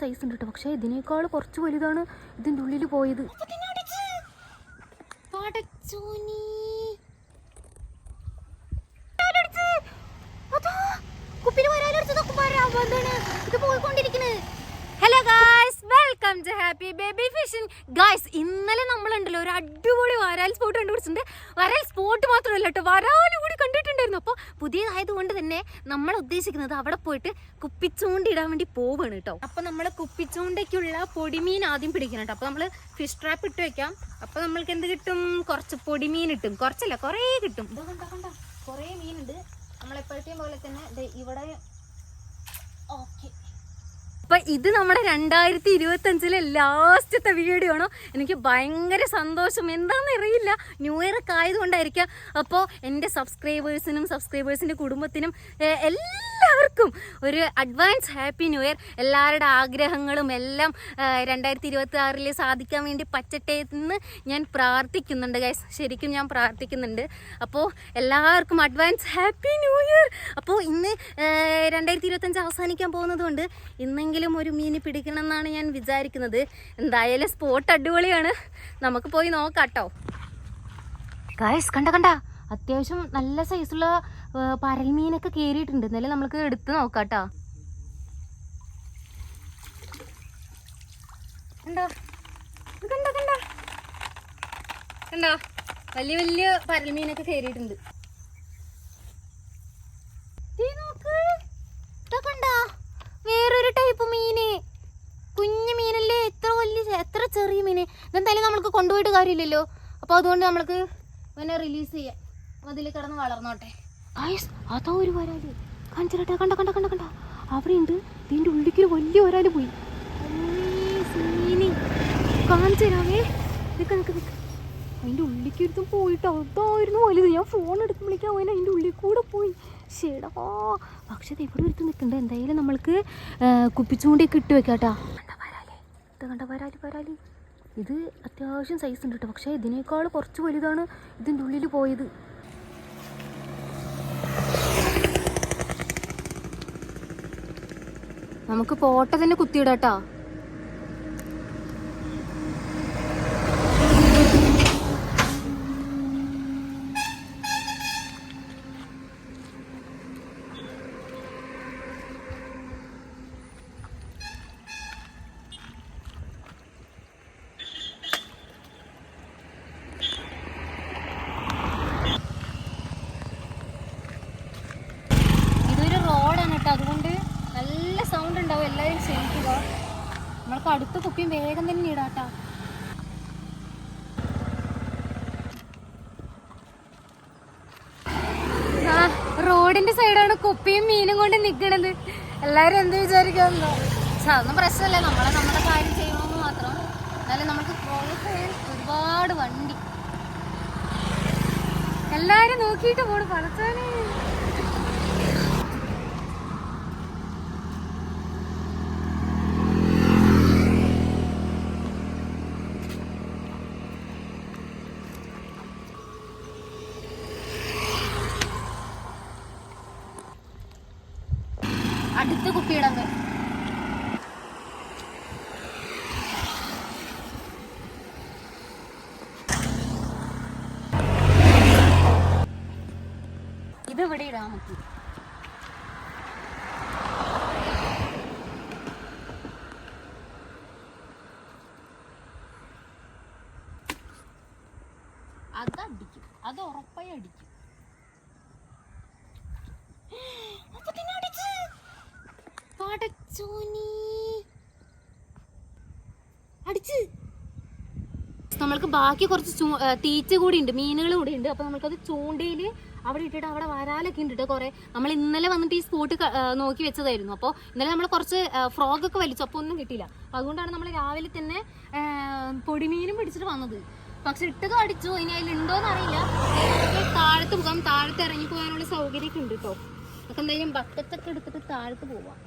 Size ഉണ്ട് കേട്ടോ. പക്ഷെ ഇതിനേക്കാൾ കുറച്ച് വലുതാണ് ഇതിൻ്റെ ഉള്ളിൽ പോയത്. Hello guys, welcome to happy baby fishing. Guys, ഇന്നലെ നമ്മളുണ്ടല്ലോ ഒരു അടിപൊളി വരാൽ സ്പോട്ട് കണ്ടുപിടിച്ചിട്ടുണ്ട്. വരാൽ സ്പോട്ട് മാത്രമല്ല കേട്ടോ, വരാലും കൂടി കണ്ടിട്ടുണ്ടായിരുന്നു. അപ്പോൾ പുതിയതായതുകൊണ്ട് തന്നെ നമ്മൾ ഉദ്ദേശിക്കുന്നത് അവിടെ പോയിട്ട് കുപ്പിച്ചൂണ്ടിടാൻ വേണ്ടി പോവാണ് കേട്ടോ. അപ്പോൾ നമ്മൾ കുപ്പിച്ചൂണ്ടയ്ക്കുള്ള പൊടിമീൻ ആദ്യം പിടിക്കണം കേട്ടോ. അപ്പോൾ നമ്മൾ ഫിഷ് ട്രാപ്പ് ഇട്ട് വെക്കാം. അപ്പോൾ നമ്മൾക്ക് എന്ത് കിട്ടും? കുറച്ച് പൊടിമീൻ കിട്ടും. കുറച്ചല്ല, കുറേ കിട്ടും. കണ്ട കുറേ മീനുണ്ട്. നമ്മളെപ്പോഴത്തെയും പോലെ തന്നെ ഇവിടെ. ഓക്കെ, അപ്പൊ ഇത് നമ്മുടെ 2025 ലാസ്റ്റത്തെ വീഡിയോ ആണോ. എനിക്ക് ഭയങ്കര സന്തോഷം. എന്താണെന്ന് അറിയില്ല, ന്യൂ ഇയർ ഒക്കെ ആയതുകൊണ്ടായിരിക്കാം. അപ്പോൾ എൻ്റെ സബ്സ്ക്രൈബേഴ്സിനും സബ്സ്ക്രൈബേഴ്സിൻ്റെ കുടുംബത്തിനും എല്ലാവർക്കും ഒരു അഡ്വാൻസ് ഹാപ്പി ന്യൂ ഇയർ. എല്ലാവരുടെ ആഗ്രഹങ്ങളും എല്ലാം 2026 സാധിക്കാൻ വേണ്ടി പറ്റട്ടെ എന്ന് ഞാൻ പ്രാർത്ഥിക്കുന്നുണ്ട് ഗൈസ്. ശരിക്കും ഞാൻ പ്രാർത്ഥിക്കുന്നുണ്ട്. അപ്പോൾ എല്ലാവർക്കും അഡ്വാൻസ് ഹാപ്പി ന്യൂ ഇയർ. അപ്പോൾ ഇന്ന് 2025 അവസാനിക്കാൻ പോകുന്നത് കൊണ്ട് ഇന്നെങ്കിലും ഒരു മീൻ പിടിക്കണം എന്നാണ് ഞാൻ വിചാരിക്കുന്നത്. എന്തായാലും സ്പോട്ട് അടിപൊളിയാണ്, നമുക്ക് പോയി നോക്കാം കേട്ടോ. ഗായ്സ്, കണ്ട അത്യാവശ്യം നല്ല സൈസുള്ള പരൽ മീനൊക്കെ കയറിയിട്ടുണ്ട്. എന്നാലും നമുക്ക് എടുത്ത് നോക്കാം കേട്ടോ. കണ്ടോ വലിയ വലിയ പരൽ മീനൊക്കെ കയറിയിട്ടുണ്ട്. വേറൊരു ടൈപ്പ് മീന്, കുഞ്ഞു മീനല്ലേ, എത്ര ചെറിയ മീന്. ഇതെന്തായാലും നമ്മൾക്ക് കൊണ്ടുപോയിട്ട് കാര്യമില്ലല്ലോ. അപ്പോൾ അതുകൊണ്ട് നമ്മൾക്ക് ഇവനെ റിലീസ് ചെയ്യാം, അതിൽ കിടന്ന് വളർന്നോട്ടെ. അതാ ഒരു വരാല് കാണിച്ചിട്ടാ. കണ്ട അവിടെ ഉണ്ട്. ഇതിൻ്റെ ഉള്ളിലേക്ക് വലിയ ഒരാൾ പോയി. കാണിച്ചു തരാവേ. നിൽക്ക അതിൻ്റെ ഉള്ളിലേക്ക് എടുത്തും പോയിട്ട് അതായിരുന്നു വലുത്. ഞാൻ ഫോൺ എടുക്കുമ്പോഴേക്കും അവൻ അതിൻ്റെ ഉള്ളിൽ കൂടെ പോയി. ശരിടാ, പക്ഷെ അത് എവിടെ എടുത്ത് നിൽക്കണ്ട. എന്തായാലും നമ്മൾക്ക് കുപ്പിച്ചൂണ്ടിയൊക്കെ ഇട്ട് വെക്കാം കേട്ടോ. കണ്ട വരാല് ഇത് അത്യാവശ്യം സൈസ് ഉണ്ട് കേട്ടോ. പക്ഷേ ഇതിനേക്കാൾ കുറച്ച് വലുതാണ് ഇതിൻ്റെ ഉള്ളിൽ പോയത്. നമുക്ക് പോട്ട തന്നെ കുത്തിയിടാം കേട്ടോ. അതുകൊണ്ട് നല്ല സൗണ്ട് ഉണ്ടാവും. എല്ലാവരും ക്ഷമിക്കുക. നമ്മൾക്ക് അടുത്ത കുപ്പിയും വേഗം തന്നെ ഇടാട്ടോ. റോഡിന്റെ സൈഡാണ് കുപ്പിയും മീനും കൊണ്ട് നിൽക്കണത്. എല്ലാവരും എന്ത് വിചാരിക്കാമെന്നോ. പക്ഷെ അതൊന്നും പ്രശ്നമല്ല, നമ്മുടെ കാര്യം ചെയ്യണമെന്ന് മാത്രം. എന്നാലും നമുക്ക് ഒരുപാട് വണ്ടി എല്ലാവരും നോക്കിയിട്ട് പോണ്. പലച്ചാനേ അടുത്ത കുപ്പിയിടങ്ങ്. ഇത് ഇവിടെ ഇടാൻ പറ്റും. അതടിക്കും, അത് ഉറപ്പായി അടിക്കും. അടിച്ച് നമ്മൾക്ക് ബാക്കി കുറച്ച് തീറ്റ കൂടി ഉണ്ട്, മീനുകൾ കൂടി ഉണ്ട്. അപ്പൊ നമ്മൾക്കത് ചൂണ്ടയിൽ അവിടെ ഇട്ടിട്ട് അവിടെ വരാലൊക്കെ ഉണ്ട് കേട്ടോ. കുറെ നമ്മൾ ഇന്നലെ വന്നിട്ട് ഈ സ്പോട്ട് നോക്കി വെച്ചതായിരുന്നു. അപ്പോൾ ഇന്നലെ നമ്മൾ കുറച്ച് ഫ്രോഗൊക്കെ വലിച്ചു, അപ്പോൾ ഒന്നും കിട്ടിയില്ല. അതുകൊണ്ടാണ് നമ്മൾ രാവിലെ തന്നെ പൊടിമീനും പിടിച്ചിട്ട് വന്നത്. പക്ഷെ ഇട്ടതും അടിച്ചു. ഇനി അതിലുണ്ടോന്ന് അറിയില്ല. താഴത്ത് പോകാം, താഴത്ത് ഇറങ്ങി പോകാനുള്ള സൗകര്യമൊക്കെ ഉണ്ട് കേട്ടോ. നമുക്ക് എന്തായാലും ബക്കറ്റൊക്കെ എടുത്തിട്ട് താഴത്ത് പോവാം.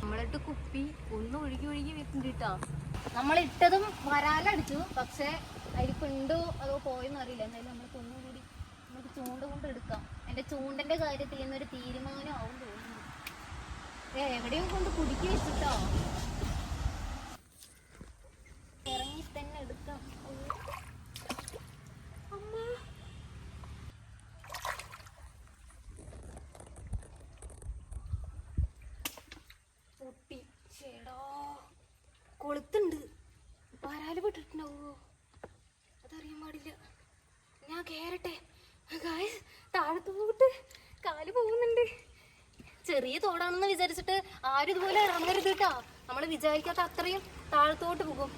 നമ്മളിട്ട് കുപ്പി ഒന്ന് ഒഴുകി വെക്കുന്നുണ്ട് കേട്ടോ. നമ്മളിട്ടതും വരാലടിച്ചു. പക്ഷെ അതിലിപ്പോ ഉണ്ടോ അതോ പോയെന്ന് അറിയില്ല. എന്തായാലും നമ്മൾക്ക് ഒന്നുകൂടി നമുക്ക് ചൂണ്ട കൊണ്ട് എടുക്കാം. ചൂണ്ടന്റെ കാര്യത്തിൽ ഇന്നൊരു തീരുമാനമാവും തോന്നുന്നു. എവിടെയോ കൊണ്ട് കുടുക്കി വെച്ചിട്ടോ. ഇറങ്ങി തന്നെ എടുക്കാം. പൊട്ടി ചേടാ, കൊളുത്തുണ്ട്. വരാല് വിട്ടിട്ടുണ്ടാവോ? അതറിയാൻ പാടില്ല. ഞാൻ കേറട്ടെ. താഴത്തോട്ട് കാല് പോകുന്നുണ്ട്. ചെറിയ തോടാണെന്ന് വിചാരിച്ചിട്ട് ആരും ഇതുപോലെ ഇറങ്ങരുത് കേട്ടോ. നമ്മൾ വിചാരിക്കാത്ത അത്രയും താഴത്തോട്ട് പോകും.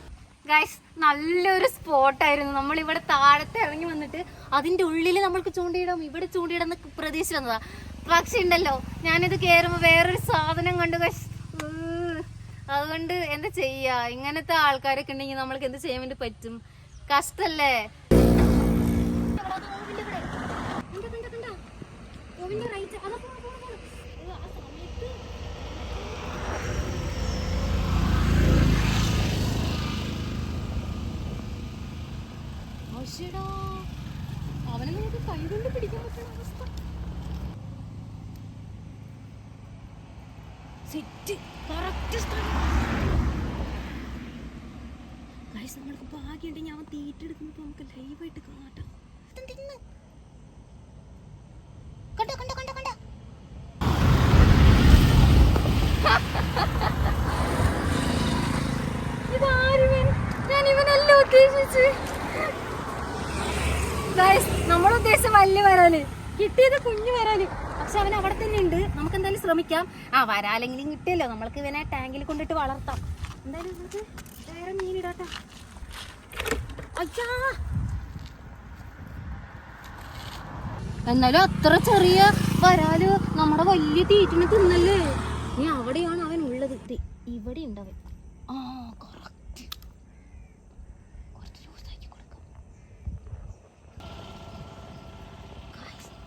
ഗൈസ്, നല്ലൊരു സ്പോട്ടായിരുന്നു. നമ്മളിവിടെ താഴത്തെ ഇറങ്ങി വന്നിട്ട് അതിൻ്റെ ഉള്ളിൽ നമ്മൾക്ക് ചൂണ്ടയിടാം, ഇവിടെ ചൂണ്ടയിടാന്ന് പ്രതീക്ഷിച്ച് വന്നതാ. പക്ഷെ ഉണ്ടല്ലോ, ഞാനിത് കയറുമ്പോൾ വേറൊരു സാധനം കണ്ടു ഗൈസ്. അതുകൊണ്ട് എന്താ ചെയ്യാ, ഇങ്ങനത്തെ ആൾക്കാരൊക്കെ ഉണ്ടെങ്കിൽ നമ്മൾക്ക് എന്ത് ചെയ്യാൻ വേണ്ടി പറ്റും? കഷ്ടല്ലേ. അവനെ നമുക്ക് കൈകൊണ്ട് പിടിക്കാൻ പറ്റുന്ന അവസ്ഥ. നമ്മൾക്ക് ഭാഗ്യമുണ്ടെങ്കിൽ അവൻ തീറ്റെടുക്കുമ്പോ നമുക്ക് ലൈവായിട്ട് കാണാട്ടോ. നമ്മളുദ്ദേശിച്ച വലിയ വരാല് കിട്ടിയത്, കുഞ്ഞു വരാല്. പക്ഷെ അവൻ അവിടെ തന്നെ ഉണ്ട്. നമുക്ക് എന്തായാലും ശ്രമിക്കാം. വരാലെങ്കിലും കിട്ടിയല്ലോ, നമ്മൾക്ക് ഇവനെ ടാങ്കിൽ കൊണ്ടിട്ട് വളർത്താം. എന്തായാലും നമുക്ക് വേറെ മീനിടാട്ടോ. അയ്യാ, എന്നാലും അത്ര ചെറിയ വരാല് നമ്മുടെ വലിയ തീറ്റിനെ തിന്നല്ലേ. ഇനി അവിടെയാണ് അവൻ ഉള്ളത്. ഇവിടെ ഉണ്ട് അവൻ. കറക്റ്റ്. കുറച്ച് ലൂസാക്കി കൊടുക്കാം.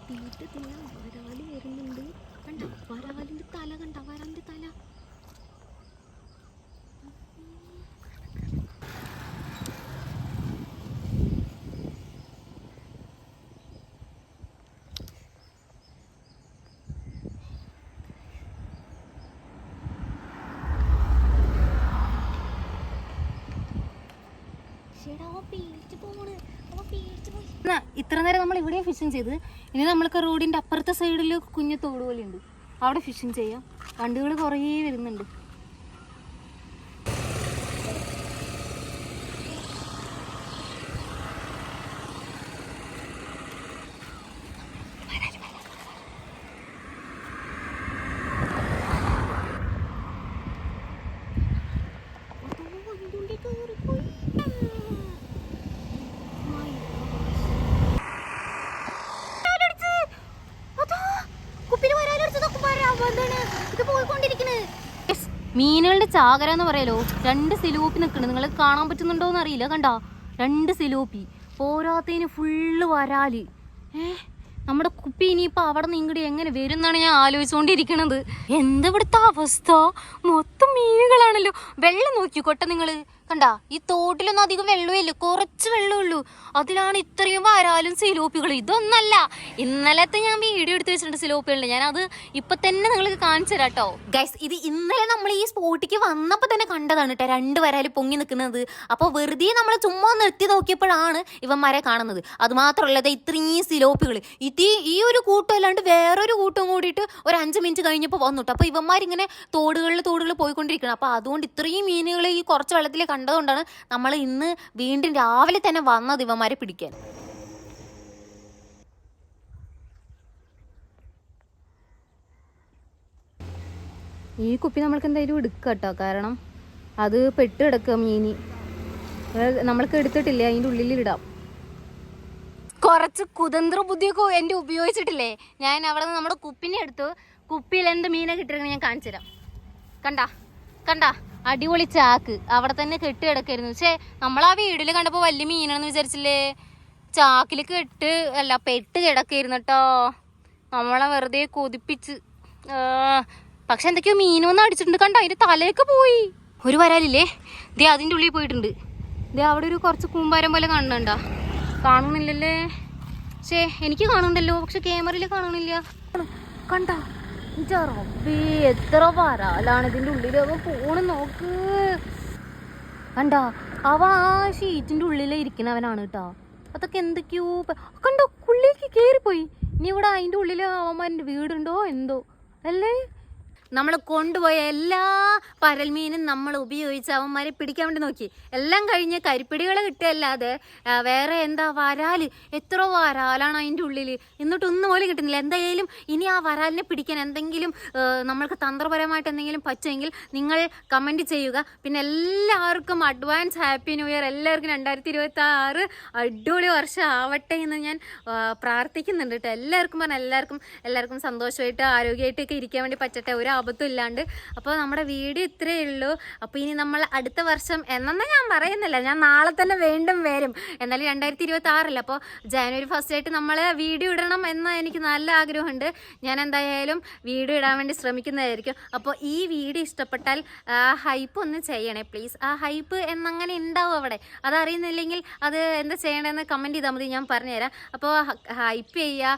തീറ്റ തിന്നാൻ വരാല് വരുന്നുണ്ട്. കണ്ട വരാലിന്റെ തല, കണ്ട വരാലിന്റെ തല. ഇത്ര നേരം നമ്മൾ ഇവിടെയും ഫിഷിങ് ചെയ്ത്, ഇനി നമ്മൾക്ക് റോഡിന്റെ അപ്പുറത്തെ സൈഡിൽ കുഞ്ഞു തോട് പോലെ ഉണ്ട്, അവിടെ ഫിഷിങ് ചെയ്യാം. വണ്ടികൾ കുറേ വരുന്നുണ്ട്. മീനുകളുടെ ചാകര എന്ന് പറയലോ. 2 സിലോപ്പി നിൽക്കുന്നുണ്ട്. നിങ്ങൾ കാണാൻ പറ്റുന്നുണ്ടോന്ന് അറിയില്ല. കണ്ടോ, 2 സിലോപ്പി. പോരാത്തതിന് ഫുള്ള് വരാല്. നമ്മുടെ കുപ്പി ഇനിയിപ്പോൾ അവിടെ നിന്ന് ഇങ്ങോട്ട് എങ്ങനെ വരും എന്നാണ് ഞാൻ ആലോചിച്ചുകൊണ്ടിരിക്കണത്. എന്താ ഇവിടുത്തെ അവസ്ഥ? മൊത്തം മീനുകളാണല്ലോ. വെള്ളം നോക്കിക്കോട്ടെ നിങ്ങൾ. കണ്ടാ, ഈ തോട്ടിലൊന്നും അധികം വെള്ളമില്ല, കുറച്ച് വെള്ളമുള്ളൂ. അതിലാണ് ഇത്രയും വരാലും സിലോപ്പികളും. ഇതൊന്നല്ല, ഇന്നലത്തെ ഞാൻ വീഡിയോ എടുത്ത് വെച്ചിട്ടുണ്ട് സിലോപ്പികളുടെ. ഞാനത് ഇപ്പൊ തന്നെ നിങ്ങൾക്ക് കാണിച്ചു തരാം കേട്ടോ. ഗൈസ്, ഇത് ഇന്നലെ നമ്മൾ ഈ സ്പോട്ടിക്ക് വന്നപ്പോൾ തന്നെ കണ്ടതാണ് കേട്ടോ, 2 വരാല് പൊങ്ങി നിൽക്കുന്നത്. അപ്പോൾ വെറുതെ നമ്മൾ ചുമ്മാ നിർത്തി നോക്കിയപ്പോഴാണ് ഇവന്മാരെ കാണുന്നത്. അത് മാത്രമല്ല, ഇത്രയും സിലോപ്പികൾ ഈ ഒരു കൂട്ടം അല്ലാണ്ട് വേറൊരു കൂട്ടം കൂടിയിട്ട് ഒരു 5 മിനിറ്റ് കഴിഞ്ഞപ്പോൾ വന്നിട്ട്. അപ്പോൾ ഇവന്മാരിങ്ങനെ തോടുകളിൽ പോയിക്കൊണ്ടിരിക്കണം. അപ്പോൾ അതുകൊണ്ട് ഇത്രയും മീനുകൾ ഈ കുറച്ച് വെള്ളത്തിൽ കണ്ടതുകൊണ്ടാണ് നമ്മൾ ഇന്ന് വീണ്ടും രാവിലെ തന്നെ വന്നത് ഇവന്മാരെ പിടിക്കാൻ. ഈ കുപ്പി നമ്മൾക്ക് എന്തായാലും എടുക്കാം കേട്ടോ, കാരണം അത് പെട്ട് കിടക്കുക മീനി. നമ്മൾക്ക് എടുത്തിട്ടില്ല, അതിൻ്റെ ഉള്ളിലിടാം. കുറച്ച് കുതന്ത്ര ബുദ്ധിയൊക്കെ എൻ്റെ ഉപയോഗിച്ചിട്ടില്ലേ ഞാൻ. അവിടെ നിന്ന് നമ്മുടെ കുപ്പിനെ എടുത്തു. കുപ്പിയിൽ എന്ത് മീനെ കിട്ടിയിരുന്നത് ഞാൻ കാണിച്ചു തരാം. കണ്ടാ അടിപൊളി ചാക്ക് അവിടെ തന്നെ കെട്ടി കിടക്കായിരുന്നു. പക്ഷേ നമ്മൾ ആ വീട്ടിൽ കണ്ടപ്പോൾ വലിയ മീനാണെന്ന് വിചാരിച്ചില്ലേ. ചാക്കിൽ പെട്ട് കിടക്കായിരുന്നു കേട്ടോ. നമ്മളെ വെറുതെ കൊതിപ്പിച്ച്. പക്ഷെ എന്തൊക്കെയോ മീനൊന്നും അടിച്ചിട്ടുണ്ട്. കണ്ടോ, അതിൻ്റെ തലയൊക്കെ പോയി. ഒരു വരാലില്ലേ, ദേ അതിൻ്റെ ഉള്ളിൽ പോയിട്ടുണ്ട്. ദേ അവിടെ ഒരു കുറച്ച് കൂമ്പാരം പോലെ കാണുന്നുണ്ടോ? കാണുന്നില്ലല്ലേ. പക്ഷേ എനിക്ക് കാണുന്നുണ്ടല്ലോ, പക്ഷെ ക്യാമറയിൽ കാണുന്നില്ല. കണ്ട റബ്ബേ, എത്ര വരാലാണ് ഇതിൻ്റെ ഉള്ളിൽ. അവൻ പോണ് നോക്ക്. കണ്ട അവ ആ ഷീറ്റിൻ്റെ ഉള്ളിൽ ഇരിക്കണവനാണ് കേട്ടോ. അതൊക്കെ എന്തൊക്കെയോ കണ്ടോ, ഉള്ളിലേക്ക് കയറിപ്പോയി. ഇനി ഇവിടെ അതിൻ്റെ ഉള്ളിൽ അവന്മാരുടെ വീടുണ്ടോ എന്തോ അല്ലേ. നമ്മൾ കൊണ്ടുപോയ എല്ലാ പരൽമീനും നമ്മൾ ഉപയോഗിച്ച് അവന്മാരെ പിടിക്കാൻ വേണ്ടി നോക്കി. എല്ലാം കഴിഞ്ഞ് കരിപ്പിടികൾ കിട്ടുകയല്ലാതെ വേറെ എന്താ വരാൽ, എത്ര വരാലാണ് അതിൻ്റെ ഉള്ളിൽ. എന്നിട്ടൊന്നും പോലും കിട്ടുന്നില്ല. എന്തായാലും ഇനി ആ വരാലിനെ പിടിക്കാൻ എന്തെങ്കിലും നമ്മൾക്ക് തന്ത്രപരമായിട്ട് എന്തെങ്കിലും പറ്റുമെങ്കിൽ നിങ്ങൾ കമൻറ്റ് ചെയ്യുക. പിന്നെ എല്ലാവർക്കും അഡ്വാൻസ് ഹാപ്പി ന്യൂ ഇയർ. എല്ലാവർക്കും 2026 അടിപൊളി വർഷം ആവട്ടെ എന്ന് ഞാൻ പ്രാർത്ഥിക്കുന്നുണ്ട് കേട്ടോ. എല്ലാവർക്കും സന്തോഷമായിട്ട് ആരോഗ്യമായിട്ടൊക്കെ ഇരിക്കാൻ വേണ്ടി പറ്റട്ടെ, ഒരു ആപത്തും ഇല്ലാണ്ട്. അപ്പോൾ നമ്മുടെ വീഡിയോ ഇത്രയേ ഉള്ളൂ. അപ്പോൾ ഇനി നമ്മൾ അടുത്ത വർഷം എന്നൊന്നും ഞാൻ പറയുന്നില്ല, ഞാൻ നാളെ തന്നെ വീണ്ടും വരും. എന്നാലും 2026 അപ്പോൾ ജനുവരി 1 ആയിട്ട് നമ്മൾ വീഡിയോ ഇടണം എന്ന് എനിക്ക് നല്ല ആഗ്രഹമുണ്ട്. ഞാൻ എന്തായാലും വീഡിയോ ഇടാൻ വേണ്ടി ശ്രമിക്കുന്നതായിരിക്കും. അപ്പോൾ ഈ വീഡിയോ ഇഷ്ടപ്പെട്ടാൽ ഹൈപ്പ് ഒന്ന് ചെയ്യണേ പ്ലീസ്. ആ ഹൈപ്പ് എന്നങ്ങനെ ഉണ്ടാവും അവിടെ, അതറിയുന്നില്ലെങ്കിൽ അത് എന്താ ചെയ്യണമെന്ന് കമൻറ്റ് ചെയ്താൽ മതി, ഞാൻ പറഞ്ഞുതരാം. അപ്പോൾ ഹൈപ്പ് ചെയ്യുക,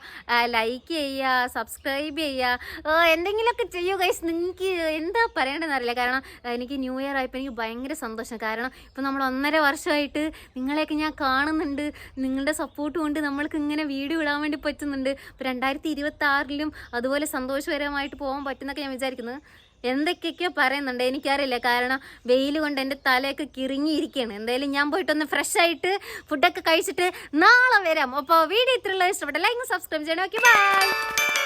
ലൈക്ക് ചെയ്യുക, സബ്സ്ക്രൈബ് ചെയ്യുക, എന്തെങ്കിലുമൊക്കെ ചെയ്യുക. നിങ്ങൾക്ക് എന്താ പറയേണ്ടതെന്ന് അറിയില്ല. കാരണം എനിക്ക് ന്യൂ ഇയർ ആയപ്പോൾ എനിക്ക് ഭയങ്കര സന്തോഷം. കാരണം ഇപ്പോൾ നമ്മൾ 1.5 വർഷമായിട്ട് നിങ്ങളെയൊക്കെ ഞാൻ കാണുന്നുണ്ട്. നിങ്ങളുടെ സപ്പോർട്ട് കൊണ്ട് നമ്മൾക്ക് ഇങ്ങനെ വീഡിയോ ഇടാൻ വേണ്ടി പറ്റുന്നുണ്ട്. ഇപ്പോൾ 2026 അതുപോലെ സന്തോഷകരമായിട്ട് പോകാൻ പറ്റുന്നൊക്കെ ഞാൻ വിചാരിക്കുന്നത്. എന്തൊക്കെയൊക്കെയോ പറയുന്നുണ്ട്, എനിക്കറിയില്ല. കാരണം വെയിൽ കൊണ്ട് എൻ്റെ തലയൊക്കെ കിറുങ്ങിയിരിക്കുകയാണ്. എന്തായാലും ഞാൻ പോയിട്ടൊന്ന് ഫ്രഷ് ആയിട്ട് ഫുഡൊക്കെ കഴിച്ചിട്ട് നാളെ വരാം. അപ്പോൾ വീഡിയോ ഇത്രയുള്ള ഇഷ്ടപ്പെട്ട ലൈക്ക് സബ്സ്ക്രൈബ് ചെയ്യണം. Okay, by.